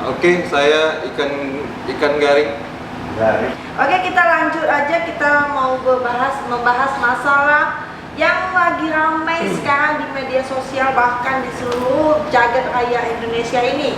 Oke, saya ikan garing. Oke, kita lanjut aja. Kita mau membahas masalah yang lagi ramai sekarang di media sosial, bahkan di seluruh jagat raya Indonesia ini.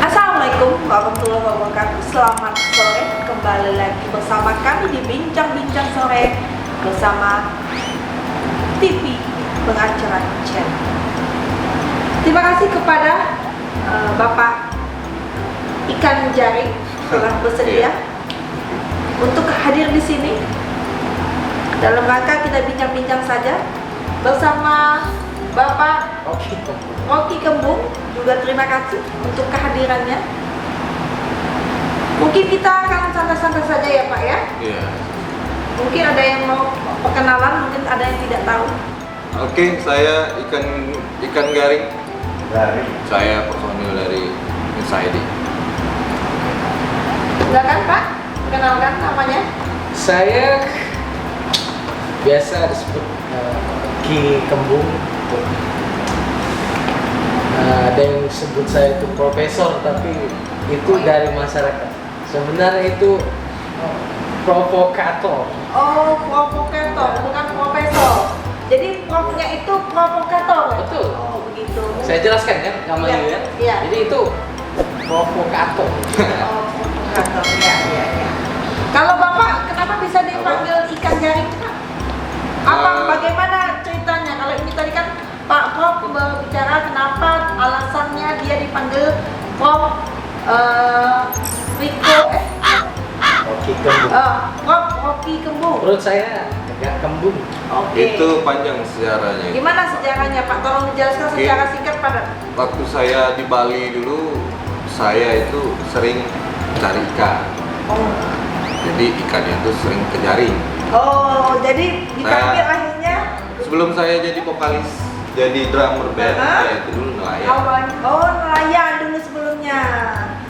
Assalamualaikum warahmatullahi wabarakatuh. Selamat sore, kembali lagi bersama kami di Bincang-Bincang Sore bersama TV Pengacara Channel. Terima kasih kepada Bapak Ikan Jaring telah bersedia untuk hadir di sini. Dalam rangka kita bincang-bincang saja bersama Bapak Rocky Kembung, juga terima kasih untuk kehadirannya. Mungkin kita akan santai-santai saja ya Pak ya. Iya. Mungkin ada yang mau perkenalan, mungkin ada yang tidak tahu. Oke, saya ikan garing. Saya personil dari Insight. Silakan Pak, perkenalkan namanya. Saya biasa disebut Ki Kembung. Ada yang sebut saya itu profesor, tapi itu dari masyarakat. Sebenarnya itu provokator. Oh, provokator, bukan profesor. Jadi profnya itu provokator. Betul. Oh, begitu. Saya jelaskan ya namanya Iya, ya. iya. Jadi itu provokator. Oh, provokator. Ya. Kalau Bapak kenapa bisa dipanggil ikan jaring Pak? Bagaimana ceritanya? Kalau ini tadi kan Pak Prof berbicara kenapa alasannya dia dipanggil Prof Prof Rocky Kembung. Menurut saya agak kembung. Oke. Itu panjang sejarahnya. Gimana sejarahnya Pak? Tolong dijelaskan secara singkat padat. Waktu saya di Bali dulu, saya itu sering cari ikan. Oh. Jadi ikannya itu sering kejaring. Oh, jadi dipanggil akhirnya. Sebelum saya jadi vokalis, jadi drummer band, saya itu dulu nelayan. Oh, nelayan dulu sebelumnya.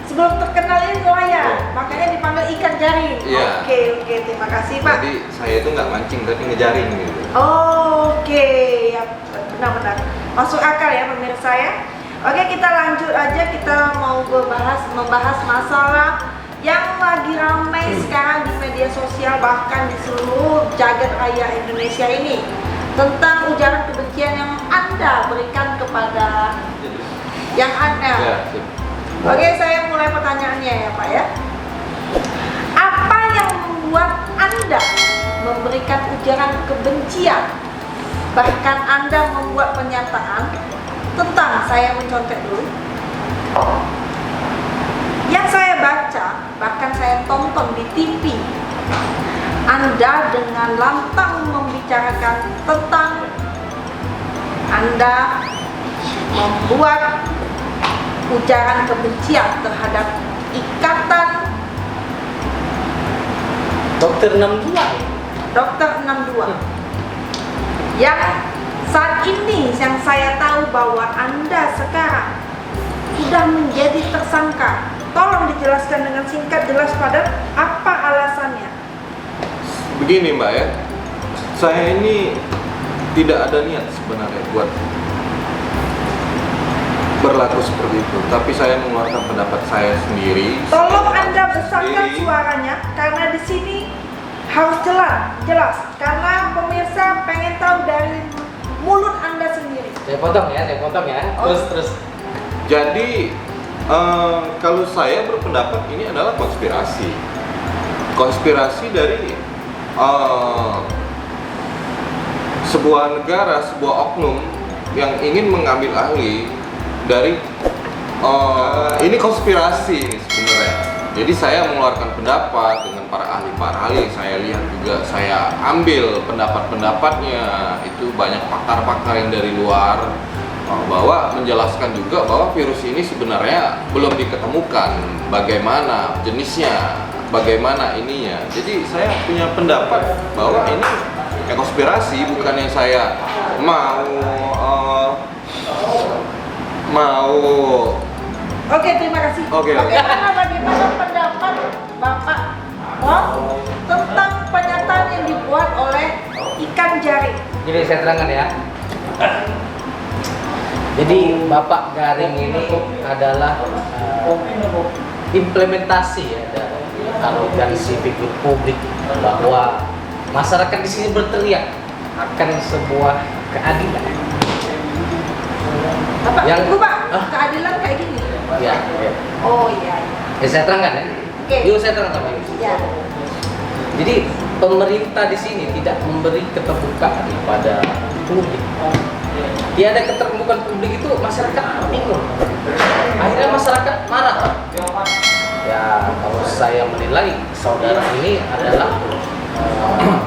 Sebelum terkenal ini nelayan, makanya dipanggil ikan jaring. Iya. Oke, terima kasih Pak. Jadi saya itu nggak mancing tapi ngejaring gitu. Oke, ya benar-benar masuk akal ya pemirsa ya. Oke, kita lanjut aja. Kita mau membahas masalah yang lagi ramai sekarang di media sosial, bahkan di seluruh jagat raya Indonesia ini, tentang ujaran kebencian yang Anda berikan kepada yang Anda. Ya, sip. Oke, saya mulai pertanyaannya ya Pak ya. Apa yang membuat Anda memberikan ujaran kebencian? Bahkan Anda membuat pernyataan tentang, saya mencontek dulu, yang saya baca, bahkan saya tonton di TV, Anda dengan lantang membicarakan tentang Anda membuat ujaran kebencian terhadap ikatan Dokter 62. Dokter 62 yang saat ini yang saya tahu bahwa Anda sekarang sudah menjadi tersangka. Tolong dijelaskan dengan singkat, jelas, padat, apa alasannya? Begini Mbak ya, saya ini tidak ada niat sebenarnya buat berlaku seperti itu, tapi saya mengeluarkan pendapat saya sendiri. Tolong Anda besarkan suaranya, karena di sini harus jelas, karena pemirsa pengen tahu dari mulut Anda sendiri. Saya potong ya. Terus. Jadi kalau saya berpendapat ini adalah konspirasi dari sebuah negara, sebuah oknum yang ingin mengambil alih dari ini konspirasi ini sebenarnya. Jadi saya mengeluarkan pendapat dengan para ahli, saya lihat juga, saya ambil pendapat-pendapatnya, itu banyak pakar-pakar yang dari luar, bahwa menjelaskan juga bahwa virus ini sebenarnya belum diketemukan bagaimana jenisnya, bagaimana ininya. Jadi saya punya pendapat bahwa ini konspirasi, bukan yang saya mau. Oke, terima kasih. Oke. Bagaimana pendapat Bapak Jadi saya terangkan ya. Jadi Bapak Garing ini adalah implementasi ya dari arogansi figur publik bahwa masyarakat di sini berteriak akan sebuah keadilan. Bapak, Yang- tunggu Pak, Hah? keadilan kayak gini. Ya. Oh iya. Ya saya terangkan ya. Oke. Yuk saya terangkan Pak. Ya. Jadi pemerintah di sini tidak memberi keterbukaan pada publik. Tiada keterbukaan publik itu masyarakat bingung. Akhirnya masyarakat marah. Ya kalau saya menilai saudara ini adalah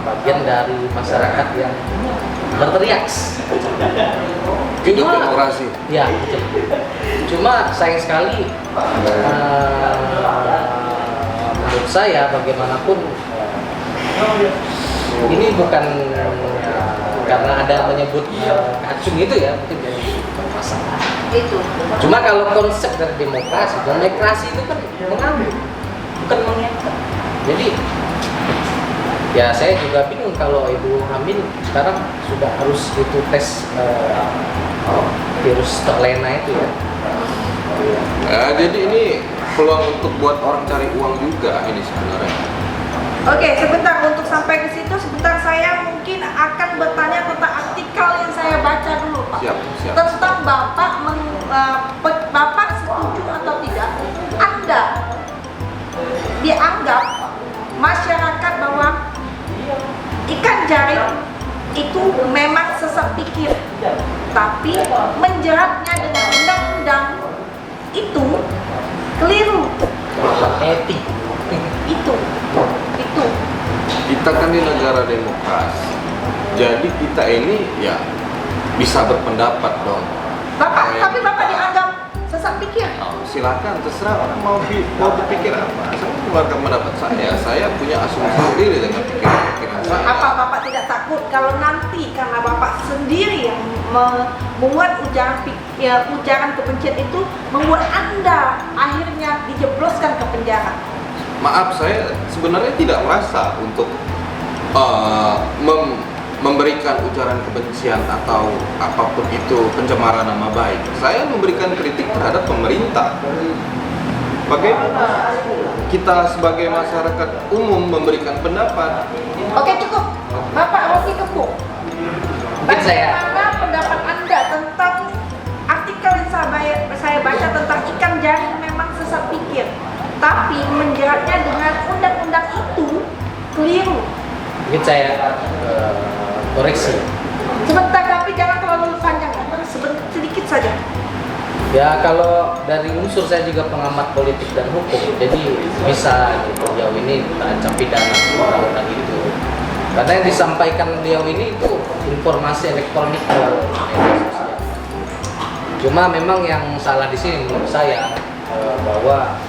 bagian dari masyarakat yang berteriak. Hidup demokrasi. Ya, betul. Cuma sayang sekali menurut saya bagaimanapun ini bukan karena ada menyebut kacung itu ya, mungkin jadi masalah. Itu. Cuma kalau konsep dari demokrasi itu kan mengambil, bukan mengikat. Jadi ya saya juga bingung kalau ibu hamil sekarang sudah harus itu tes virus terlena itu ya. Ya, jadi ini peluang untuk buat orang cari uang juga ini sebenarnya. Oke, sebentar untuk sampai ke situ, sebentar saya mungkin akan bertanya tentang artikel yang saya baca dulu, Pak. Siap, siap. Tentang Bapak setuju atau tidak? Anda dianggap masyarakat bahwa ikan jaring itu memang sesat pikir, tapi menjeratnya dengan undang-undang itu keliru. Etik. Itu. Kita kan di negara demokrasi. Jadi kita ini ya bisa berpendapat dong. Bapak, tapi Bapak dianggap sesat pikir. Oh, silakan terserah orang mau berpikir apa. Saya mengeluarkan pendapat saya punya asumsi sendiri dengan pikiran saya. Apa Bapak tidak takut kalau nanti karena Bapak sendiri yang membuat ujaran kebencian itu membuat Anda akhirnya dijebloskan ke penjara? Maaf, saya sebenarnya tidak merasa untuk memberikan ujaran kebencian atau apapun itu pencemaran nama baik. Saya memberikan kritik terhadap pemerintah. Bagaimana kita sebagai masyarakat umum memberikan pendapat? Oke, cukup. Bapak Rocky Kepuk, Mungkin saya bagaimana pendapat Anda tentang artikel yang saya baca tentang ikan jaring memang sesat pikir, tapi menjeratnya dengan undang-undang itu keliru. mungkin saya koreksi. Sebentar, tapi jangan terlalu panjang, sedikit saja. Ya kalau dari unsur saya juga pengamat politik dan hukum, jadi bisa gitu beliau ini terancam pidana undang-undang itu. Karena yang disampaikan beliau ini itu informasi elektronik media sosial. Cuma memang yang salah di sini menurut saya bahwa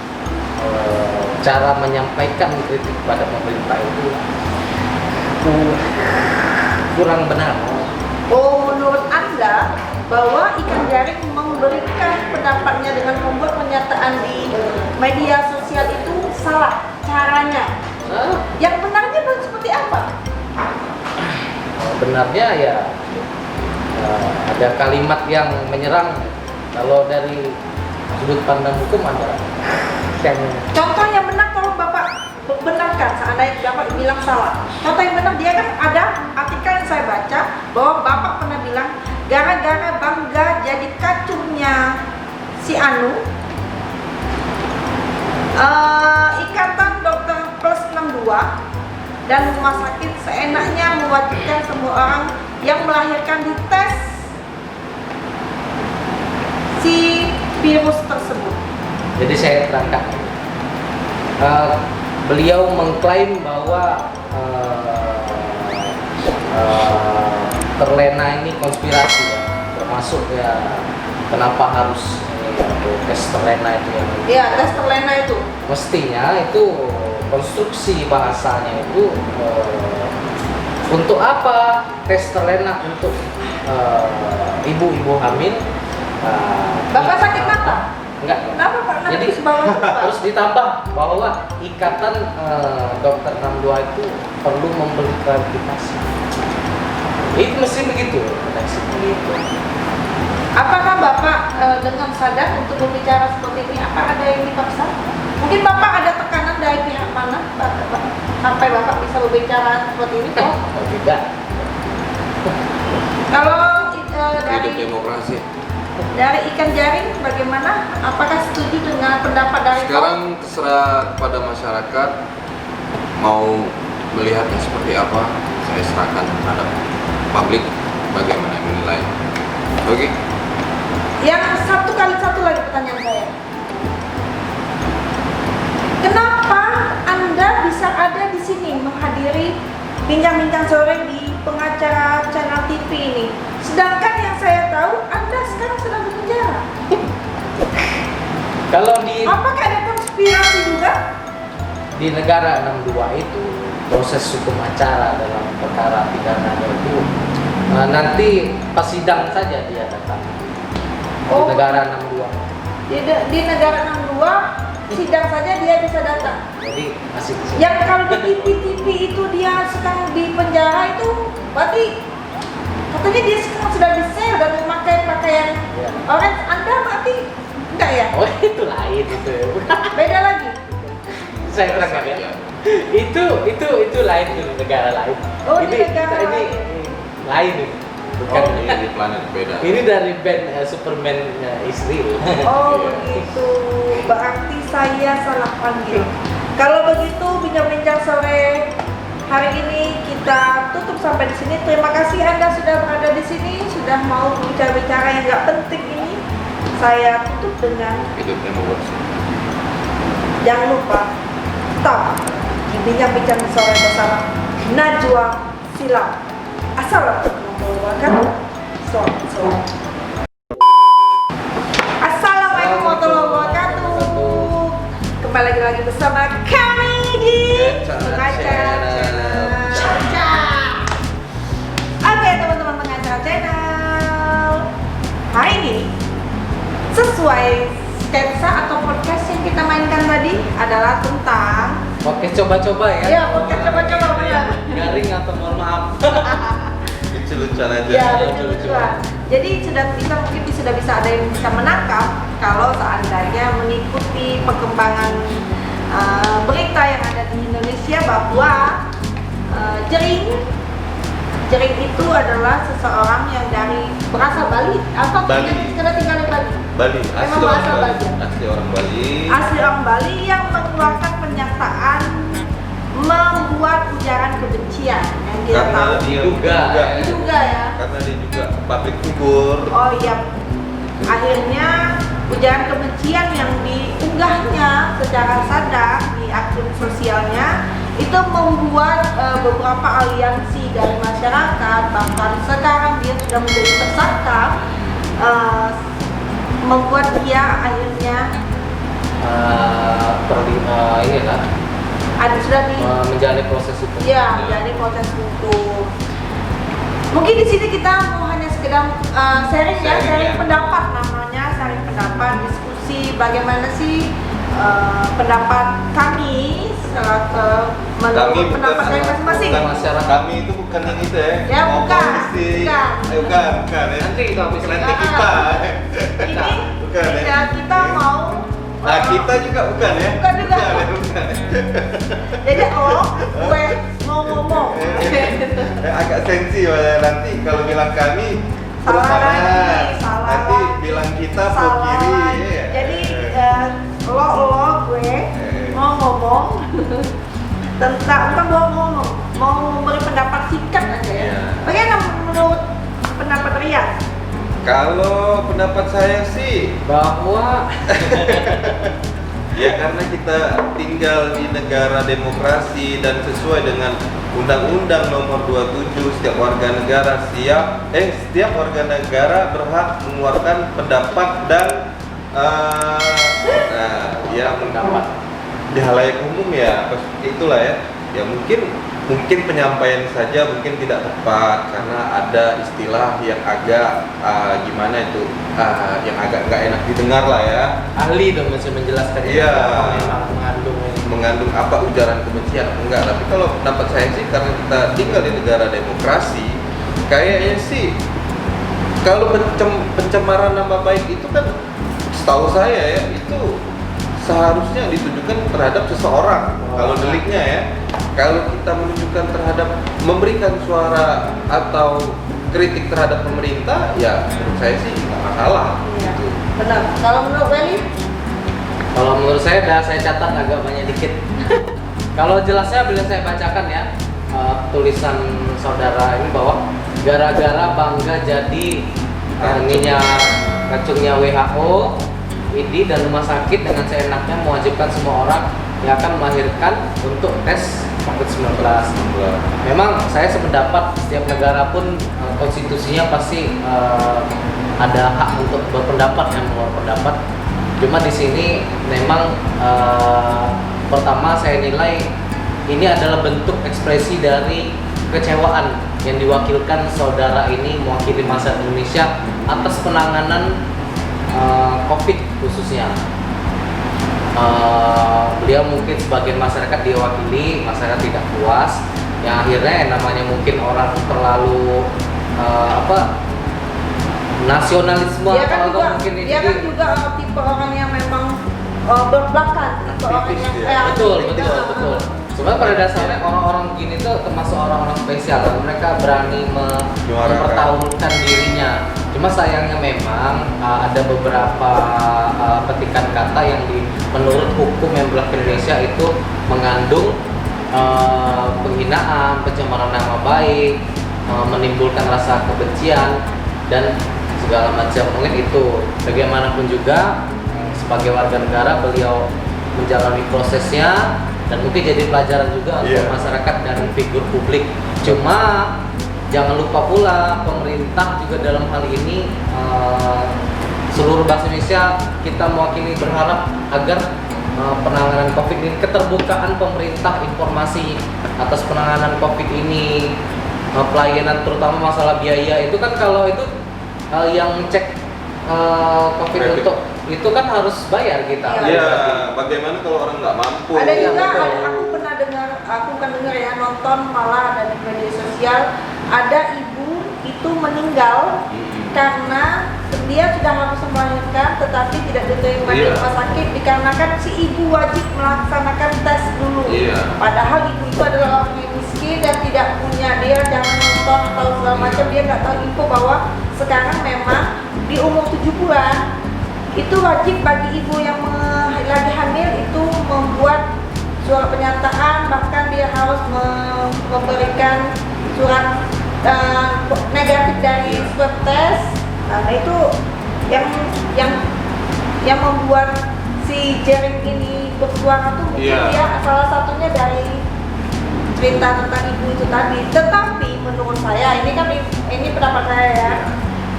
cara menyampaikan kritik pada pemerintah itu kurang benar. Oh, menurut Anda bahwa ikan jaring memberikan pendapatnya dengan membuat pernyataan di media sosial itu salah caranya. Yang benarnya seperti apa? Benarnya ya ada kalimat yang menyerang. Kalau dari sudut pandang hukum ada yang Contoh yang benar kalau Bapak benarkan, seandainya Bapak bilang salah. Contoh yang benar, dia kan ada artikel yang saya baca bahwa Bapak pernah bilang gara-gara bangga jadi kacungnya si Anu, Ikatan Dokter Plus 62 dan rumah sakit seenaknya mewajibkan semua orang yang melahirkan dites si virus tersebut. Jadi saya terangkan, beliau mengklaim bahwa terlena ini konspirasi ya, termasuk ya kenapa harus tes terlena itu ya. Ya, tes terlena itu. Mestinya itu konstruksi bahasanya itu untuk apa tes terlena untuk ibu-ibu hamil. Bapak sakit mata? Enggak. Kenapa Pak? Nanti Jadi sebawah itu, Pak. harus ditambah bahwa ikatan dokter 62 itu perlu memberi klarifikasi. Itu mesti begitu. Gitu. Apakah Bapak dengan sadar untuk berbicara seperti ini? Apa ada yang dipaksa? Mungkin Bapak ada tekanan dari pihak mana sampai Bapak bisa berbicara seperti ini? Oh, Tidak. kalau Hidup demokrasi. dari ikan jaring bagaimana? Apakah setuju dengan pendapat dari Sekarang terserah kepada masyarakat mau melihatnya seperti apa. Saya serahkan terhadap publik bagaimana menilai. Oke. Yang satu lagi pertanyaan saya. Kenapa Anda bisa ada di sini menghadiri bincang-bincang sore di pengacara channel TV ini? Sedangkan yang saya tahu Anda sekarang sedang berpenjara. Kalau di Apakah ada konspirasi juga? negara 62 itu proses hukum acara dalam perkara pidana itu nanti pas sidang saja dia datang. Oh. Di negara 62. Di negara 62 sidang saja dia bisa datang. Jadi masih di sini. Yang kalau di TV itu dia sekarang di penjara itu berarti katanya dia sekarang sudah di-sel dan memakai pakaian Ya. orange. Anda berarti enggak ya? Oh itu lain itu. Beda lagi. Saya terangkan ya. Itu lain itu negara lain. Oh, di ini negara kita ini lain ini. Bukan Oh, ini di planet beda. ini dari band Superman Israel. Oh begitu. Berarti saya salah panggil. Kalau begitu bincang-bincang sore hari ini kita tutup sampai di sini. Terima kasih Anda sudah berada di sini, sudah mau bicara-bicara yang nggak penting ini. Saya tutup dengan Hidup demokrasi. jangan lupa stop di bincang-bincang sore bersama Najwa Shihab. Assalamualaikum warahmatullahi wabarakatuh. Kembali lagi bersama kami di Pengacara Channel. Oke teman-teman Pengacara Channel. Hari ini sesuai sketsa atau podcast yang kita mainkan tadi adalah tentang Oke, coba-coba ya. ya podcast coba-coba benar. Garing atau mohon maaf. Lucu-lucuan aja. Ya, lucu-lucuan. Jadi mungkin sudah bisa ada yang bisa menangkap kalau seandainya mengikuti perkembangan berita yang ada di Indonesia bahwa Jering itu adalah seseorang yang berasal Bali atau Bali. sudah tinggal di Bali. Bali, Memang asli orang bahasa Bali. Bali. Asli orang Bali. Asli orang Bali yang mengeluarkan pernyataan membuat ujaran kebencian yang kita Karena tahu. dia Diduga. Juga ya. Karena dia juga public figure. Oh iya, akhirnya ujaran kebencian yang diunggahnya secara sadar di akun sosialnya itu membuat beberapa aliansi dari masyarakat, bahkan sekarang dia sudah menjadi tersangka, membuat dia akhirnya Inilah sudah menjalani proses itu. ya menjadi proses hukum. Mungkin di sini kita mau hanya sekedar sharing ya, Sharing, sharing ya. pendapat namanya, sharing pendapat, diskusi bagaimana sih pendapat kami menurut pendapat dari masing-masing. bukan masyarakat. Kami itu bukan yang itu ya. Ya, Ngomong bukan. mesti. Bukan. Bukan ya. Nanti itu habis Nanti ini. kita. Ini Bukan ya. kita mau Nah, kita juga bukan ya. Bukan juga. Ya, bukan. jadi gue mau ngomong. Agak sensi ya, nanti kalau bilang kami Salah terus lagi, kanan. salah Nanti lagi. bilang kita pro Salah. kiri ya. Jadi gue mau ngomong tentang bukan mau memberi pendapat singkat aja ya. Iya. Bagaimana menurut pendapat Ria? Kalau pendapat saya sih Bahwa ya karena kita tinggal di negara demokrasi dan sesuai dengan Undang-Undang Nomor 27 setiap warga negara berhak mengeluarkan pendapat dan ya pendapat di halayak umum ya itulah ya. Ya mungkin penyampaian saja mungkin tidak tepat karena ada istilah yang agak gimana itu yang agak nggak enak didengar lah ya. ahli dong masih menjelaskan Iya. apa memang mengandung ini. Mengandung apa ujaran kebencian enggak, tapi kalau pendapat saya sih karena kita tinggal di negara demokrasi Kayaknya sih kalau pencemaran nama baik itu kan setahu saya ya itu seharusnya ditujukan terhadap seseorang. Kalau deliknya ya, kalau kita menunjukkan terhadap memberikan suara atau kritik terhadap pemerintah, ya menurut saya sih nggak masalah. Iya, Gitu. benar. Kalau menurut Welly? Kalau menurut saya, saya catat agak banyak dikit. Kalau jelasnya bila saya bacakan ya, tulisan saudara ini bahwa gara-gara bangga jadi ininya racunnya WHO, ID dan rumah sakit dengan seenaknya mewajibkan semua orang yang akan melahirkan untuk tes COVID-19. Memang saya sependapat setiap negara pun konstitusinya pasti ada hak untuk berpendapat dan mengeluarkan pendapat. Cuma di sini memang pertama saya nilai ini adalah bentuk ekspresi dari kekecewaan yang diwakilkan saudara ini mewakili masyarakat Indonesia atas penanganan COVID khususnya. Beliau mungkin sebagian masyarakat diwakili, masyarakat tidak puas, yang akhirnya yang namanya mungkin orang terlalu nasionalisme Dia atau mungkin ini dia kan juga tipe orang yang memang berbelakang, tipe orang yang betul. Sebenarnya pada dasarnya orang-orang gini tuh termasuk orang-orang spesial, mereka berani mempertahankan dirinya. Cuma sayangnya memang ada beberapa petikan kata yang menurut hukum yang berlaku di Indonesia itu mengandung penghinaan, pencemaran nama baik, menimbulkan rasa kebencian dan segala macam. Mungkin itu bagaimanapun juga sebagai warga negara beliau menjalani prosesnya dan mungkin jadi pelajaran juga untuk masyarakat dan figur publik. Cuma jangan lupa pula pemerintah juga dalam hal ini seluruh bangsa Indonesia kita mewakili berharap agar penanganan COVID ini, keterbukaan pemerintah informasi atas penanganan COVID ini, pelayanan terutama masalah biaya itu kan kalau itu yang cek COVID Rapid. untuk itu kan harus bayar kita. Iya, bagaimana kalau orang nggak mampu? Ada Iya, juga, betul. aku pernah dengar, aku bukan dengar ya, nonton malah ada di media sosial, ada ibu itu meninggal karena dia sudah harus melahirkan tetapi tidak diterima di rumah sakit dikarenakan si ibu wajib melaksanakan tes dulu. Padahal ibu itu adalah orang yang miskin dan tidak punya, dia jangan nonton atau segala macam, dia nggak tahu info bahwa sekarang memang di umur 7 bulan itu wajib bagi ibu yang lagi hamil itu membuat surat pernyataan, bahkan dia harus memberikan surat negatif dari swab test. Nah itu yang membuat si Jering ini bersuara tuh mungkin dia salah satunya dari cerita tentang ibu itu tadi. Tetapi menurut saya ini pendapat saya ya.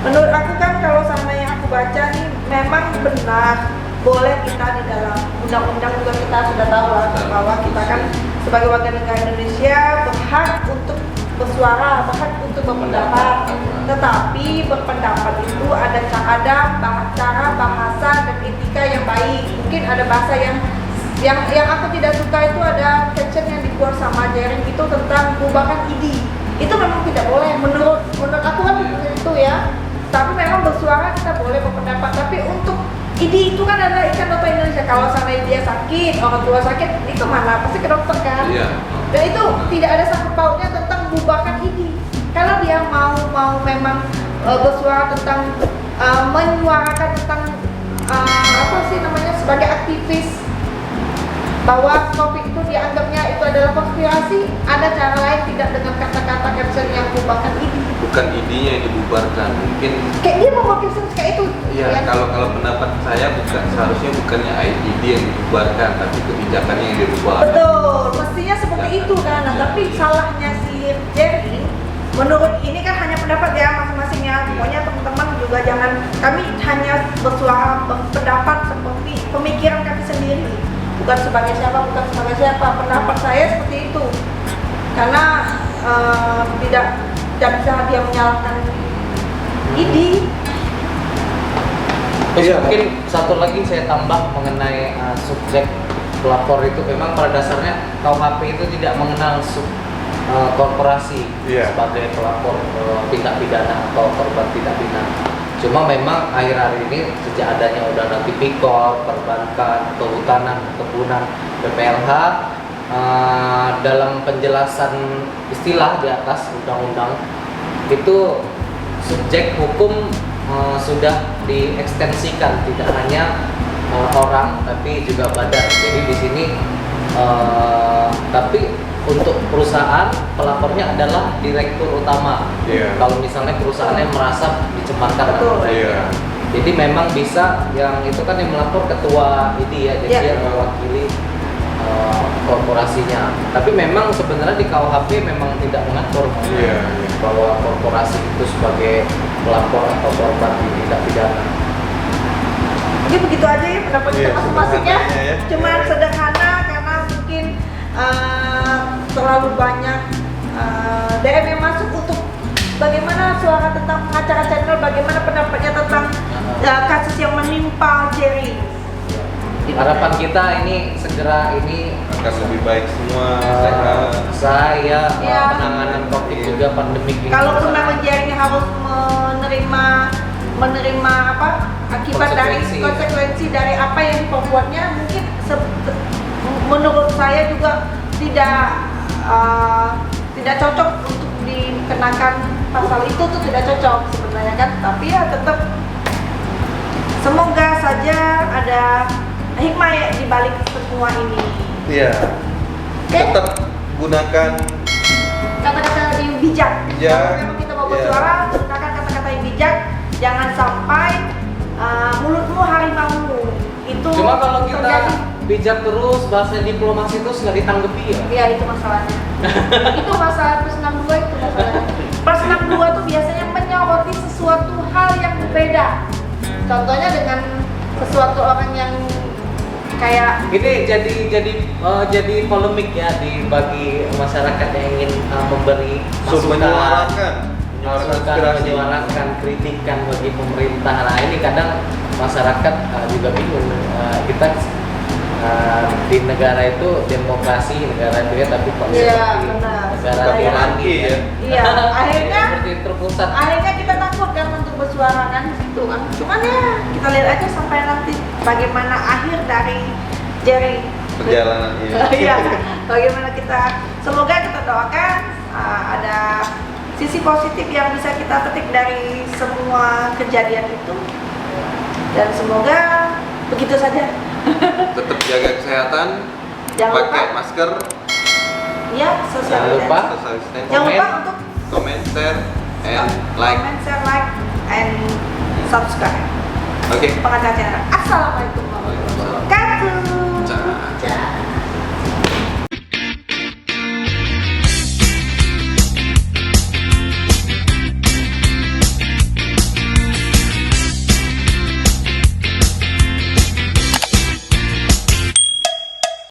Menurut aku kan kalau sama yang aku baca nih memang benar boleh kita di dalam undang-undang juga kita sudah tahu lah bahwa kita kan sebagai warga negara Indonesia berhak untuk bersuara, berhak untuk berpendapat. Tetapi berpendapat itu ada cara bahasa dan etika yang baik. Mungkin ada bahasa yang aku tidak suka itu ada caption yang dibuat sama Jering itu tentang bubarkan ID. Itu memang tidak boleh menurut aku kan itu ya. Tapi memang bersuara kita boleh berpendapat. Tapi untuk ID itu kan adalah ikan dokter Indonesia. Kalau seandainya dia sakit, orang tua sakit, itu mana? Pasti ke dokter kan? Dan itu tidak ada sangkut pautnya tentang bubarkan ID. Kalau dia mau memang bersuara tentang menyuarakan tentang apa sih namanya sebagai aktivis bahwa COVID itu dianggapnya itu adalah konspirasi, ada cara lain tidak dengan kata-kata caption yang bubarkan ID. Bukan ID-nya yang dibubarkan, mungkin Kayak dia mau caption kayak itu. ya kalau pendapat saya seharusnya bukannya ID yang dibubarkan, tapi kebijakannya yang dirubah. Betul, mestinya seperti itu kan. Nah, tapi salahnya si Jerry, menurut ini kan hanya pendapat ya masing-masingnya. Pokoknya teman-teman juga jangan, kami hanya bersuara berpendapat seperti pemikiran kami sendiri, bukan sebagai siapa. Pendapat saya seperti itu, karena tidak bisa dia menyalahkan ID. Terus mungkin satu lagi saya tambah mengenai subjek pelapor itu memang pada dasarnya KUHP itu tidak mengenal korporasi Iya. sebagai pelapor tindak pidana atau korban tindak pidana. Cuma memang akhir-akhir ini sejak adanya Undang-Undang Tipikor, Perbankan, Kehutanan, Kebunan, PPLH, dalam penjelasan istilah di atas undang-undang itu subjek hukum sudah diekstensikan, tidak hanya orang tapi juga badan. Jadi di sini tapi untuk perusahaan pelapornya adalah direktur utama. Iya. Kalau misalnya perusahaannya merasa dicemarkan nama Betul. baiknya. Iya. Jadi memang bisa yang itu kan yang melapor ketua ini ya, jadi Iya. yang mewakili korporasinya. Tapi memang sebenarnya di KUHP memang tidak mengatur Iya. bahwa korporasi itu sebagai pelapor atau korban tindak pidana. Mungkin begitu aja ya pendapat kita Iya, masing-masingnya. sederhananya ya. Cuman sederhana karena mungkin terlalu banyak DM yang masuk untuk bagaimana suara tentang pengacara channel, bagaimana pendapatnya tentang kasus yang menimpa Jerry. Harapan kita ini segera ini Akan lebih baik semua. eh, Sehat. saya Ya. penanganan COVID Iya. juga pandemik ini. Kalaupun memang Jerry harus menerima apa akibat dari konsekuensi dari apa yang diperbuatnya, mungkin menurut saya juga tidak cocok untuk dikenakan pasal itu tuh, tidak cocok sebenarnya kan. Tapi ya tetap semoga saja ada hikmah ya di balik semua ini. Iya. Oke? Tetap gunakan Kata-kata yang bijak. Bijak. Kalau memang kita mau Iya. bersuara, gunakan kata-kata yang bijak. Jangan sampai mulutmu harimaumu. Itu Cuma kalau kita terjadi. bijak terus, bahasa diplomasi terus nggak ditanggapi ya. Iya, itu masalahnya. Itu masalah plus 62 itu masalahnya. Plus 62 tuh biasanya menyoroti sesuatu hal yang berbeda. Contohnya dengan sesuatu orang yang kayak Ini jadi polemik ya bagi masyarakat yang ingin memberi menyuarakan menyuarakan kritikan bagi pemerintah. Nah ini kadang masyarakat juga bingung. Kita di negara itu demokrasi, negara itu ya, tapi kok Iya, seperti benar. negara Seperti tirangi monarki ya. Iya, akhirnya seperti terpusat. akhirnya kita takut kan untuk bersuara kan gitu kan. Cuman ya kita lihat aja sampai nanti bagaimana akhir dari Jerry perjalanan ini. Iya, bagaimana semoga kita doakan ada sisi positif yang bisa kita petik dari semua kejadian itu, dan semoga begitu saja. Tetap jaga kesehatan, Jangan pakai lupa. masker, Ya, social Jangan lupa. distancing. social distancing, Jangan lupa untuk comment, share, and like. comment, share, like, and subscribe. Oke. Pengacara channel. Assalamualaikum warahmatullahi wabarakatuh. Ciao. Ciao.